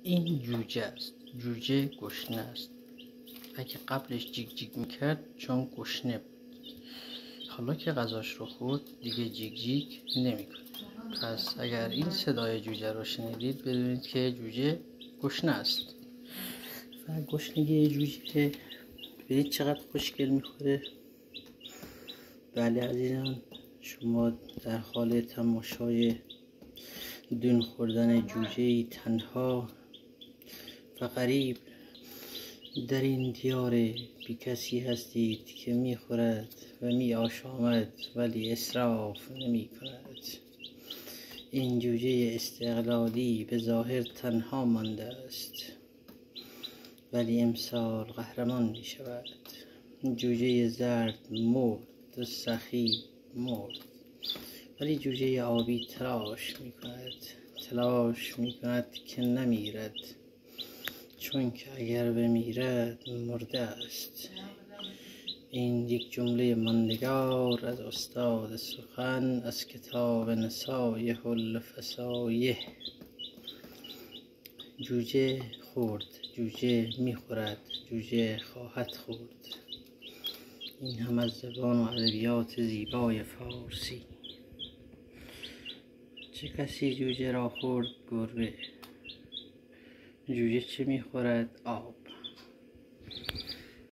این جوجه است. جوجه گشنه است. اگه قبلش جیگ جیگ میکرد چون گشنه بود. حالا که غذاش رو خورد دیگه جیگ جیگ نمیکنه. پس اگر این صدای جوجه رو شنیدید بدونید که جوجه گشنه است. و گشنگی جوجه ببینید چقدر خوشگل میخوره. بله عزیزان، شما در حال تماشای دون خوردن جوجه‌ای تنها و غریب در این دیار بی کسی هستید که میخورد و می آشامد ولی اسراف نمی کند. این جوجه استقلالی به ظاهر تنها مانده است ولی امسال قهرمان می شود. جوجه زرد مرد، سخی مرد، ولی جوجه آبی تلاش می کند که نمیرد، چون که اگر بمیرد مرده است. این یک جمله ماندگار از استاد سخن از کتاب نصایح الفصایح. جوجه خورد، جوجه میخورد، جوجه خواهد خورد. این هم از زبان و ادبیات زیبای فارسی. چه کسی جوجه را خورد؟ گربه. جوجه چه میخورد؟ آب.